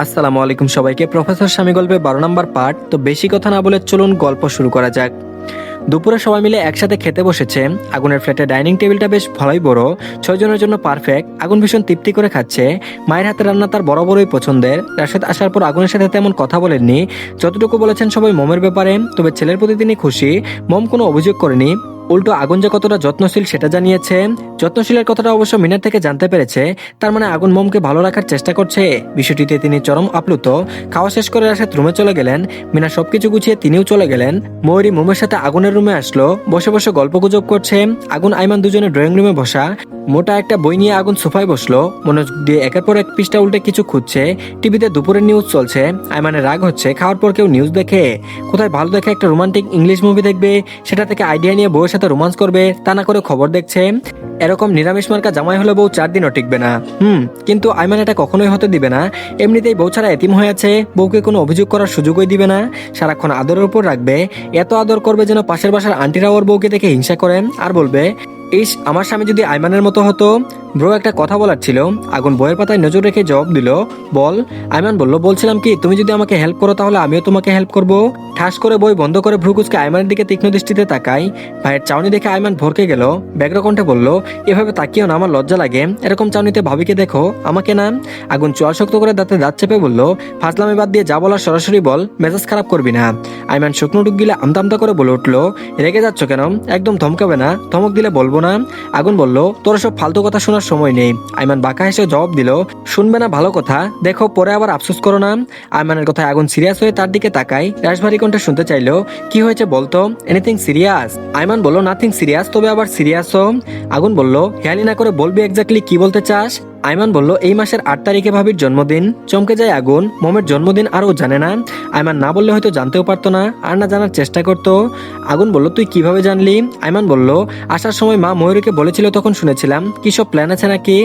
আসসালামু আলাইকুম সবাইকে। প্রফেসর স্বামী গল্পে 12 নম্বর পার্ট। তো বেশি কথা না বলে চলুন গল্প শুরু করা যাক। দুপুরে সবাই মিলে একসাথে খেতে বসেছে। আগুনের ফ্ল্যাটে ডাইনিং টেবিলটা বেশ ভালোই বড়, 6 জনের জন্য পারফেক্ট। আগুন ভীষণ তৃপ্তি করে খাচ্ছে। মায়ের হাতে রান্না তার বরাবরই পছন্দের। রাশেদ আসার পর আগুনের সাথে তেমন কথা বলেননি। যতটুকু বলেছেন সবাই মমের ব্যাপারে, তবে ছেলের প্রতি তিনি খুশি। মম কোনো অভিযোগ করেনি, উল্টো আগুন যে কতটা যত্নশীল সেটা জানিয়েছে। যত্নশীলের কথাটা অবশ্য মিনার থেকে জানতে পেরেছে। তার মানে আগুন মমকে ভালো রাখার চেষ্টা করছে। বিষয়টিতে তিনি চরম আপ্লুত। খাওয়া শেষ করে রাশেদ রুমে চলে গেলেন। মিনা সবকিছু গুছিয়ে তিনিও চলে গেলেন। ময়ূরী মোমের সাথে আগুনের রুমে আসলো। বসে বসে গল্পগুজব করছে। আগুন আইমান দুজনে ড্রয়িং রুমে বসা। মোটা একটা বই নিয়ে আগুন সোফায় বসলো। মনোযোগ দিয়ে একের পর এক পৃষ্ঠা উল্টে কিছু খুঁজছে। টিভিতে দুপুরের নিউজ চলছে। আইমানের রাগ হচ্ছে, খাওয়ার পর কেউ নিউজ দেখে? কোথায় ভালো দেখে একটা রোমান্টিক ইংলিশ মুভি দেখবে, সেটা থেকে আইডিয়া নিয়ে বউয়ের সাথে রোমান্স করবে, তা না করে খবর দেখছে। এরকম নিরামিষ মার্কা জামাই হলে বউ 4 দিনও টিকবে না। কিন্তু আইমান এটা কখনোই হতে দিবে না। এমনিতেই বউ ছাড়া এতিম হয়ে আছে, বউকে কোনো অভিযোগ করার সুযোগই দিবে না। সারাক্ষণ আদরের উপর রাখবে। এত আদর করবে যেন পাশের বাসার আন্টিরা ওর বউকে দেখে হিংসা করেন, আর বলবে, ইস আমার স্বামী যদি আইমানের মতো হতো। ব্রো একটা কথা বলার ছিল। আগুন বইয়ের পাতায় নজর রেখে জবাব দিল, বল। আইমান বলল, বলছিলাম কি, তুমি যদি আমাকে হেল্প করো তাহলে আমিও তোমাকে হেল্প করব। ঠাস করে বই বন্ধ করে ভ্রুকুচকে আইমানের দিকে তীক্ষ্ণ দৃষ্টিতে তাকাই। ভাইয়ের চাউনি দেখে আইমান ভরকে গেল। ব্যগ্র কণ্ঠে বলল, এভাবে তাকিও না, আমার লজ্জা লাগে। এরকম চাউনিতে ভাবিকে দেখো, আমাকে না। আগুন চোয়াল শক্ত করে দাঁতে দাঁত চেপে বলল, ফাজলামি বাদ দিয়ে যা বলার সরাসরি বল, মেজাজ খারাপ করবি না। আইমান শুকনো ডুব গিলে আমতামতা করে বলে উঠলো, রেগে যাচ্ছ কেন? একদম ধমকাবে না, ধমক দিলে বলবো না। আগুন বলল, তোর সব ফালতু কথা শোনার সময় নেই। আইমান বাঁকা হেসে জবাব দিল, শুনবে না ভালো কথা, দেখো পরে আবার আফসোস করো না। আইমানের কথায় আগুন সিরিয়াস হয়ে তার দিকে তাকাই। রাশভারী কণ্ঠে শুনতে চাইলো, কি হয়েছে বলতো, এনিথিং সিরিয়াস? আইমান বলল, নাথিং সিরিয়াস, তবে আবার সিরিয়াসও। আগুন বলল, হেয়ালি না করে বলবি এক্স্যাক্টলি কি বলতে চাস? আইমান বলল, এই মাসের 8 তারিখে ভাবির জন্মদিন। চমকে যায় আগুন, মমের জন্মদিন আর ও জানে না। আইমান না বললে হয়তো জানতেও পারতো না, আর না জানার চেষ্টা করতো। আগুন বলল, তুই কিভাবে জানলি? আইমান বলল, আসার সময় মা ময়ূরীকে বলেছিল, তখন শুনেছিলাম। কি সব প্ল্যান আছে নাকি?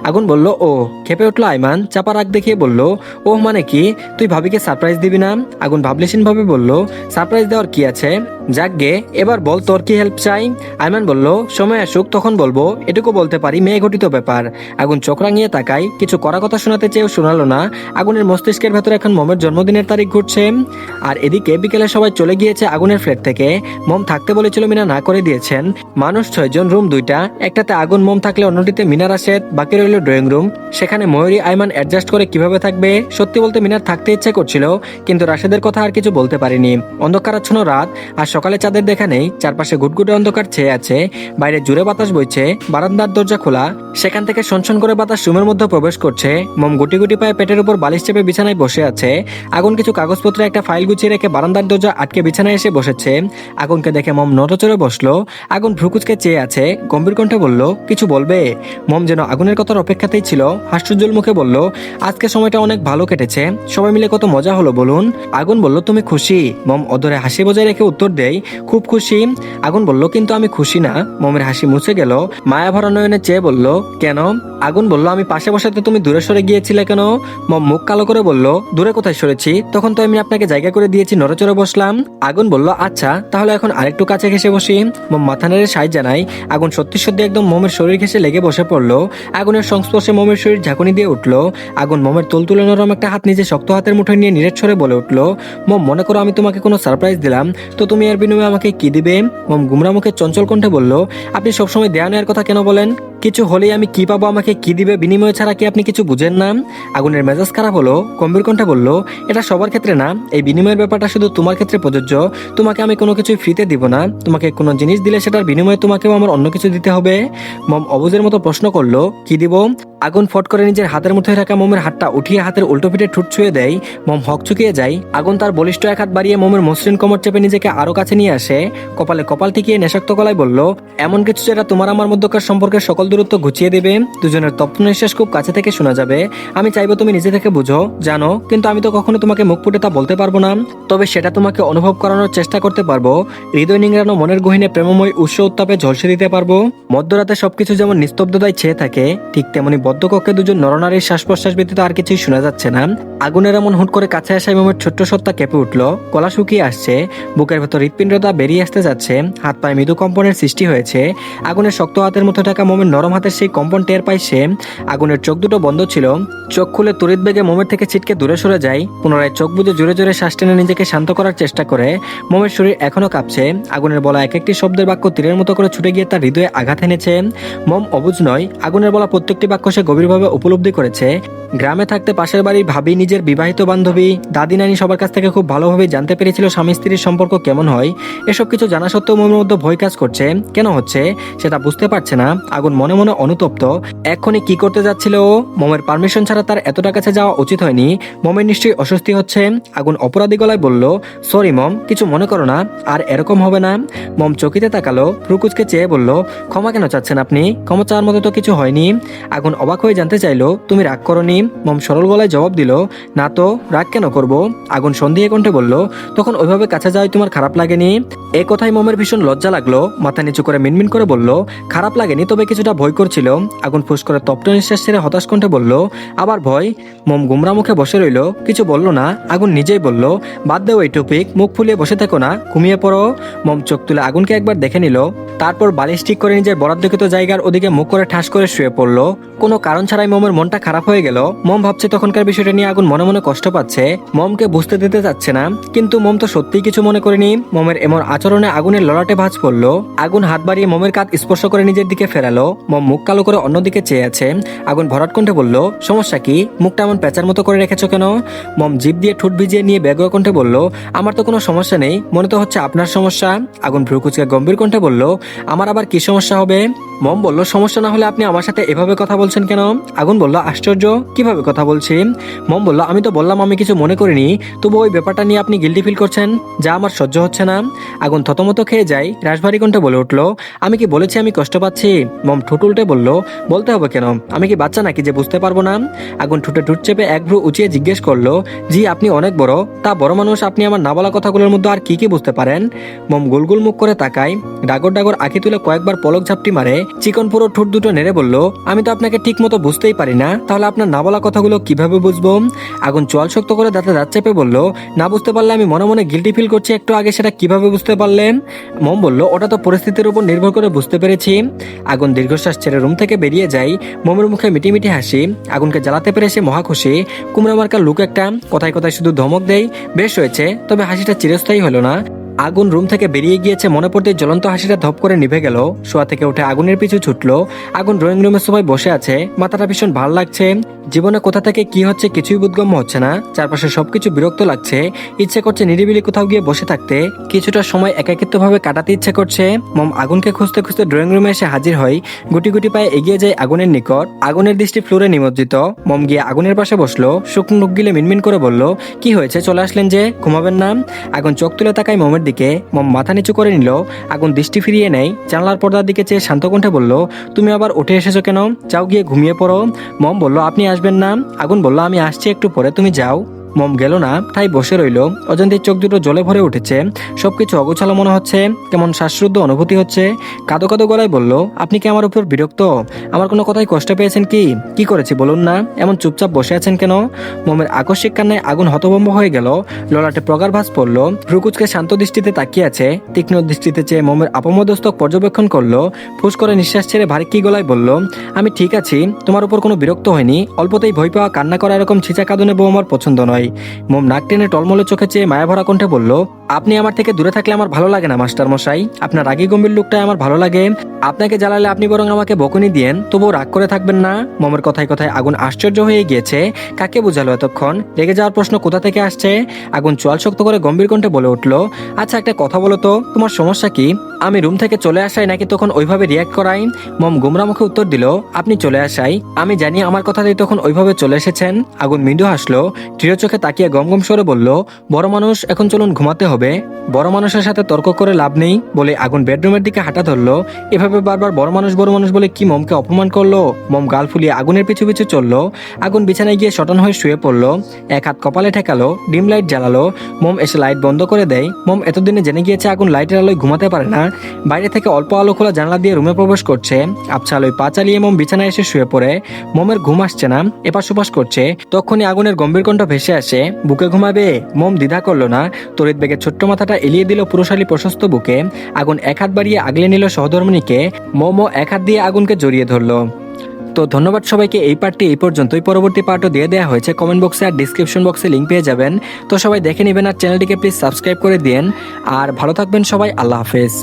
আগুন বলল, ও। খেপে উঠলো আইমান, চাপা রাগ দেখিয়ে বলল, ওহ মানে কি, তুই ভাবিকে সারপ্রাইজ দিবি না? আগুন ভাবলেশীন ভাবে বলল, সারপ্রাইজ দেওয়ার কি আছে? যাকগে, এবার বল তোর কি হেল্প চাই? আইমান বলল, সময় আসুক তখন বলবো, এটুকু বলতে পারি মেয়ে ঘটিত ব্যাপার। আগুন চোখ রাঙিয়ে তাকাই, কিছু করা কথা শোনাতে চেয়েও শোনালো না। আগুনের মস্তিষ্কের ভেতরে এখন মমের জন্মদিনের তারিখ ঘুরছে। আর এদিকে বিকেলে সবাই চলে গিয়েছে আগুনের ফ্ল্যাট থেকে। মম থাকতে বলেছিল, মিনা না করে দিয়েছেন। মানুষ 6 জন, রুম 2টা। একটাতে আগুন মম থাকলে অন্যটিতে মিনা রাশেদ, বাকি রইল ড্রয়িং রুম। সেখানে ময়ূরী আইমান অ্যাডজাস্ট করে কিভাবে থাকবে? সত্যি বলতে মিনার থাকতে ইচ্ছে করছিল, কিন্তু রাশেদের কথা আর কিছু বলতে পারিনি। অন্ধকারাচ্ছন্ন রাত, আর সকালে চাঁদের দেখা নেই। চারপাশে ঘুটঘুটে অন্ধকার ছেয়ে আছে। বাইরে জোরে বাতাস বইছে। বারান্দার দরজা খোলা, সেখান থেকে সনসন করে বাতাস রুমের মধ্যে প্রবেশ করছে। মম গুটি গুটি পায়ে পেটের উপর বালিশ চেপে বিছানায় বসে আছে। আগুন কিছু কাগজপত্রে একটা ফাইল গুছিয়ে রেখে বারান্দার দরজা আটকে বিছানায় এসে বসেছে। আগুনকে দেখে মম নড়চড়ে বসলো। আগুন ভ্রুকুচকে চেয়ে আছে, গম্ভীর কণ্ঠে বলল, কিছু বলবে? মম যেন আগুনের কথার অপেক্ষাতেই ছিল। হাস্যোজ্জ্বল মুখে বলল, আজকে সময়টা অনেক ভালো কেটেছে, সবাই মিলে কত মজা হলো বলুন। আগুন বলল, তুমি খুশি? মম অধরে হাসি বজায় রেখে উত্তর দেয়, খুব খুশি। আগুন বলল, কিন্তু আমি খুশি না। মমের হাসি মুছে গেল। মায়া ভরা নয়নে চেয়ে বলল, কেন? আগুন বলল, আমি পাশে বসাতে তুমি দূরে সরে গিয়েছিলে কেন? মম মুখ কালো করে বলল, দূরে কোথায় সরেছি? তখন তো আমি আপনাকে জায়গা করে দিয়েছি, নড়েচড়ে বসলাম। আগুন বলল, আচ্ছা তাহলে এখন আরেকটু কাছে ঘেসে বসি। মম মাথা নেড়ে সাই জানাই। আগুন সত্যি সত্যি একদম মমের শরীর ঘেসে লেগে বসে পড়লো। আগুনের সংস্পর্শে মমের শরীর ঝাঁকুনি দিয়ে উঠলো। আগুন মমের তুলতুলে নরম একটা হাত নিজে শক্ত হাতের মুঠোয় নিয়ে নিরেট ছড়ে বলে উঠলো, মম মনে করো আমি তোমাকে কোনো সারপ্রাইজ দিলাম, তো তুমি এর বিনিময়ে আমাকে কি দিবে? মম গুমরা মুখে চঞ্চল কণ্ঠে বলল, আপনি সবসময় দেয়া নেওয়ার কথা কেন বলেন? কিছু হলেই আমি কি পাবো, আমাকে কি দিবে বিনিময় ছাড়া কি আপনি কিছু বুঝেন না? আগুনের মেজাজ খারাপ হলো। গম্ভীর কণ্ঠে বলল, এটা সবার ক্ষেত্রে না, এই বিনিময়ের ব্যাপারটা শুধু তোমার ক্ষেত্রে প্রযোজ্য। তোমাকে আমি কোনো কিছুই ফ্রিতে দিব না। তোমাকে কোনো জিনিস দিলে সেটার বিনিময়ে তোমাকেও আমার অন্য কিছু দিতে হবে। মম অবুঝের মতো প্রশ্ন করলো, কি দিব? আগুন ফট করে নিজের হাতের মধ্যে রাখা মমের হাতটা উঠিয়ে হাতের উল্টো পিঠে ঠুট ছুঁয়ে দেয়। মম হক চুকিয়ে যায়। আগুন তার বলিষ্ঠ এক হাত বাড়িয়ে মমের মসৃণ কোমর চেপে নিজেকে আরো কাছে নিয়ে আসে। কপালে কপাল ঠেকিয়ে নেশাক্ত গলায় বলল, এমন কিছু যেটা তোমার আমার মধ্যকার সম্পর্কের সকল দূরত্ব ঘুচিয়ে দেবে। দুজনের তপ্ত নিঃশ্বাস খুব কাছে থেকে শোনা যাবে। আমি চাইবো তুমি নিজে থেকে বুঝো, জানো, কিন্তু আমি তো কখনো তোমাকে মুখ ফুটে তা বলতে পারবো না। তবে সেটা তোমাকে অনুভব করানোর চেষ্টা করতে পারবো। হৃদয় নিংড়ানো মনের গহীনে প্রেমময় উৎস উত্তাপে ঝলসে দিতে পারবো। মধ্যরাতে সবকিছু যেমন নিস্তব্ধতায় ছেয়ে থাকে, ঠিক তেমনি বদ্ধকক্ষে দুজন নরনারীর শ্বাস প্রশ্বাস ব্যতীত আর কিছুই শোনা যাচ্ছে না। আগুনের এমন হুট করে কাছে আসায় মোমের ছোট্ট সত্তা কেঁপে উঠল, গলা শুকিয়ে আসছে, বুকের ভেতর হৃৎপিণ্ডটা বেরিয়ে আসতে যাচ্ছে, হাত পায়ে মৃদু কম্পনের সৃষ্টি হয়েছে। আগুনের শক্ত হাতের মতো থাকা মোমের নরম হাতের সেই কম্পন টের পায় সে। আগুনের চোখ দুটো বন্ধ ছিল, চোখ খুলে তড়িৎ বেগে মোমের থেকে ছিটকে দূরে সরে যায়। পুনরায় চোখ বুজে জোরে জোরে শ্বাস টেনে নিজেকে শান্ত করার চেষ্টা করে। মোমের শরীর এখনো কাঁপছে, আগুনের বলা এক একটি শব্দের বাক্য তীরের মতো করে ছুটে গিয়ে তার হৃদয়ে আঘাত এনেছে। মোম অবুঝ নয়, আগুনের বলা প্রত্যেকটি বাক্য সে গভীরভাবে উপলব্ধি করেছে। গ্রামে থাকতে পাশের বাড়ির ভাবি, নিজের বিবাহিত বান্ধবী, দাদি, নানি সবার কাছ থেকে খুব ভালোভাবে জানতে পেরেছিল স্বামী স্ত্রীর সম্পর্ক কেমন হয়। এসব কিছু জানা সত্ত্বেও মনের মধ্যে ভয় কাজ করছে। কেন হচ্ছে সেটা বুঝতে পারছে না। আগুন মনে মনে অনুতপ্ত। এক্ষুনি কি করতে যাচ্ছিল ও? মোমের পারমিশন ছাড়া তার এতটা কাছে যাওয়া উচিত হয়নি। মোমের নিশ্চয়ই অস্বস্তি হচ্ছে। আগুন অপরাধী গলায় বলল, সরি মম, কিছু মনে করো না, আর এরকম হবে না। মম চকিতে তাকালো, ফ্রুকুচকে চেয়ে বলল, ক্ষমা কেন চাচ্ছেন আপনি? ক্ষমা চাওয়ার মতো তো কিছু হয়নি। আগুন অবাক হয়ে জানতে চাইলো, তুমি রাগ করনি? মম সরল গলায় জবাব দিল, না তো, রাগ কেন করব? আগুন সন্দেহে কণ্ঠে বলল, তখন ওইভাবে কাছে যাওয়াই তোমার খারাপ লাগেনি? এ কথায় মমের ভীষণ লজ্জা লাগলো। মাথা নিচু করে মিনমিন করে বলল, খারাপ লাগেনি, তবে কিছুটা ভয় করছিল। আগুন ফুস করে তপ্ত নিঃশ্বাস ছেড়ে হতাশ কণ্ঠে বলল, আবার ভয়? মম গুমরা মুখে বসে রইল, কিছু বলল না। আগুন নিজেই বলল, বাদ দেও এই টপিক, মুখ ফুলিয়ে বসে থেকো না, ঘুমিয়ে পড়ো। মম চোখ তুলে আগুনকে একবার দেখে নিল, তারপর বালিশ ঠিক করে নিজের বরাদ্দকৃত জায়গার ওদিকে মুখ করে ঠাস করে শুয়ে পড়ল। কোনো কারণ ছাড়াই মমের মনটা খারাপ হয়ে গেল। মম ভাবছে তখনকার বিষয়টা নিয়ে আগুন মনে মনে কষ্ট পাচ্ছে, মমকে বুঝতে দিতে চাচ্ছে না। কিন্তু মম তো সত্যিই কিছু মনে করেনি। মমের এমন আচরণে আগুনের ললাটে ভাঁজ পড়ল। আগুন হাত বাড়িয়ে মমের কাঁধ স্পর্শ করে নিজের দিকে ফেরালো। মম মুখ কালো করে অন্যদিকে চেয়ে আছে। আগুন ভরাট কণ্ঠে বলল, সমস্যা কি? মুখটা এমন পেঁচার মতো করে রেখেছো কেন? মম জিভ দিয়ে ঠোঁট ভিজিয়ে নিয়ে ব্যগ্র কণ্ঠে বলল, আমার তো কোনো সমস্যা নেই, মনে তো হচ্ছে আপনার সমস্যা। আগুন ভ্রুকুচকে গম্ভীর কণ্ঠে বলল, আমার আবার কি সমস্যা হবে? মম বলল, সমস্যা না হলে আপনি আমার সাথে এভাবে কথা বলছেন কেন? আগুন বলল, আশ্চর্য, কিভাবে কথা বলছি? মম বলল, আমি তো বললাম আমি কিছু মনে করিনি, তবু ওই ব্যাপারটা নিয়ে আপনি গিল্টি ফিল করছেন, যা আমার সহ্য হচ্ছে না। আগুন থতমত খেয়ে যায়, রাশভারী কণ্ঠে বলে উঠল, আমি কি বলেছি আমি কষ্ট পাচ্ছি? মম ঠোঁট উল্টে বলল, বলতে হবে কেন? আমি কি বাচ্চা নাকি যে বুঝতে পারবো না? আগুন ঠোঁটে ঠোঁট চেপে এক ভ্রু উঁচিয়ে জিজ্ঞেস করলো, জি আপনি অনেক বড়, তা বড় মানুষ, আপনি আমার না বলা কথাগুলোর মধ্যে আর কি কি বুঝতে পারেন? মম গুলগুল মুখ করে তাকায়, ডাগর ডাগর আঁখি তুলে কয়েকবার পলক ঝাপটি মারে, চিকন পুরো ঠোঁট দুটো নেড়ে বলল, আমি তো আপনাকে ঠিক মতো বুঝতেই পারি না, তাহলে আপনার না বলা কথাগুলো কিভাবে বুঝবো? আগুন চোয়াল শক্ত করে দাঁতে দাঁত চেপে বলল, না বুঝতে পারলে আমি মনে মনে গিল্টি ফিল করছি একটু আগে, সেটা কিভাবে বুঝতে পারলেন? মম বলল, ওটা তো পরিস্থিতির উপর নির্ভর করে বুঝতে পেরেছি। আগুন দীর্ঘশ্বাস ছেড়ে রুম থেকে বেরিয়ে যায়। মমের মুখে মিটিমিটি হাসি। আগুনকে জ্বালাতে পেরে সে মহা খুশি। কুমড়া মার্কার লুক একটা, কথায় কথায় শুধু ধমক দেয়, বেশ হয়েছে, তবে হাসিটা চিরস্থায়ী হলো না। আগুন রুম থেকে বেরিয়ে গিয়েছে, মনে পড়তে জ্বলন্ত হাসিটা ধপ করে নিভে গেল। শোয়া থেকে উঠে আগুনের পিছু ছুটলো। আগুন ড্রয়িং রুমের সবাই বসে আছে, মাথাটা ভীষণ ভাল লাগছে। জীবনে কোথা থেকে কি হচ্ছে কিছুই বোধগম্য হচ্ছে না। চারপাশে সবকিছু বিরক্ত লাগছে। ইচ্ছে করছে নিরিবিলি কোথাও গিয়ে বসে থাকতে, কিছুটা সময় একাকিত্ব ভাবে কাটাতে ইচ্ছে করছে। মম আগুনকে খুঁজতে খুঁজতে ড্রয়িং রুমে এসে হাজির হয়। গুটি গুটি পায়ে এগিয়ে যায় আগুনের নিকট। আগুনের দৃষ্টি ফ্লোরে নিমজ্জিত। মম গিয়ে আগুনের পাশে বসলো, শুকনো মুখ গিলে মিনমিন করে বলল, কি হয়েছে, চলে আসলেন যে, ঘুমাবেন না? আগুন চোখ তুলে তাকায় মমের দিকে। মম মাথা নিচু করে নিল। আগুন দৃষ্টি ফিরিয়ে নেয়, জানলার পর্দার দিকে চেয়ে শান্ত কণ্ঠে বলল, তুমি আবার উঠে এসেছো কেন? যাও গিয়ে ঘুমিয়ে পড়ো। মম বলল, আপনি আসবেন না? আগুন বলল, আমি আসছি একটু পরে, তুমি যাও। মম গেল না, তাই বসে রইল। অজন্তীর চোখ দুটো জলে ভরে উঠেছে। সবকিছু অগোছালো মনে হচ্ছে, কেমন শ্বাসরুদ্ধ অনুভূতি হচ্ছে। কাঁদো কাঁদো গলায় বলল, আপনি কি আমার উপর বিরক্ত? আমার কোনো কথাই কষ্ট পেয়েছেন কি? কি করেছি বলুন না? এমন চুপচাপ বসে আছেন কেন? মমের আকস্মিক কান্নায় আগুন হতভম্ব হয়ে গেল। ললাটে প্রগাঢ় ভাঁজ পড়ল। ভ্রুকুচকে শান্ত দৃষ্টিতে তাকিয়ে আছে। তীক্ষ্ণ দৃষ্টিতে চেয়ে মমের আপমদস্তক পর্যবেক্ষণ করলো। ফুস করে নিঃশ্বাস ছেড়ে ভারী গলায় বলল, আমি ঠিক আছি, তোমার উপর কোনো বিরক্ত হয়নি। অল্পতেই ভয় পাওয়া, কান্না করা এরকম ছিচা কাঁদনে বউ আমার পছন্দ নয়। মোম নাক টেনে টলমলে চোখে চেয়ে মায়াভরা কণ্ঠে বলল, আপনি আমার থেকে দূরে থাকলে আমার ভালো লাগে না মাস্টার মশাই। আপনার রাগী গম্ভীর লোকটাই আমার ভালো লাগে। আপনাকে জ্বালালে আপনি বরং আমাকে বকুনি দিয়েন, তবুও রাগ করে থাকবেন না। মমের কথায় কথায় আগুন আশ্চর্য হয়ে গিয়েছে। কাকে বোঝালো এতক্ষণ? রেগে যাওয়ার প্রশ্ন কোথা থেকে আসছে? আগুন চোয়াল শক্ত করে গম্ভীর কণ্ঠে বলে উঠল, আচ্ছা একটা কথা বলো তো, তোমার সমস্যা কি? আমি রুম থেকে চলে আসাই নাকি তখন ওইভাবে রিয়াক্ট করাই? মম গুমরা মুখে উত্তর দিল, আপনি চলে আসাই। আমি জানি আমার কথাতেই তখন ওইভাবে চলে এসেছেন। আগুন মৃদু হাসলো, দৃঢ় চোখে তাকিয়ে গমগম স্বরে বলল, বড় মানুষ, এখন চলুন ঘুমাতে হবে। হবে, বড় মানুষের সাথে তর্ক করে লাভ নেই বলে আগুন বেডরুমের দিকে হাঁটা ধরলো। এভাবে বারবার বড় মানুষ বলে কি মমকে অপমান করলো। মম গাল ফুলিয়ে আগুনের পিছু পিছু চললো। আগুন বিছানায় গিয়ে শটান হয়ে শুয়ে পড়লো, এক হাত কপালে ঠেকালো, ডিম লাইট জ্বালালো। মম এসে লাইট বন্ধ করে দেয়। মম এতদিনে জেনে গিয়েছে আগুন লাইটের আলোয় ঘুমাতে পারে না। বাইরে থেকে অল্প আলো খোলা জানলা দিয়ে রুমে প্রবেশ করছে। আবছা আলোয় পা চালিয়ে মম বিছানায় এসে শুয়ে পড়ে। মমের ঘুম আসছে না, এপাশ ওপাশ করছে। তখনই আগুনের গম্ভীর কণ্ঠ ভেসে আসে, বুকে ঘুমাবে। মম দ্বিধা করলো না, তড়িৎ বেগে ছোট্ট মাথাটা এলিয়ে দিল পুরুষালী প্রশস্ত বুকে। আগুন এক হাত বাড়িয়ে আগলে নিল সহধর্মিনীকে। মমও এক হাত দিয়ে আগুনকে জড়িয়ে ধরলো। তো ধন্যবাদ সবাইকে। এই পার্টটি এই পর্যন্তই, পরবর্তী পার্টও দিয়ে দেওয়া হয়েছে। কমেন্ট বক্সে আর ডিসক্রিপশন বক্সে লিঙ্ক পেয়ে যাবেন। তো সবাই দেখে নেবেন আর চ্যানেলটিকে প্লিজ সাবস্ক্রাইব করে দিন। আর ভালো থাকবেন সবাই, আল্লাহ হাফেজ।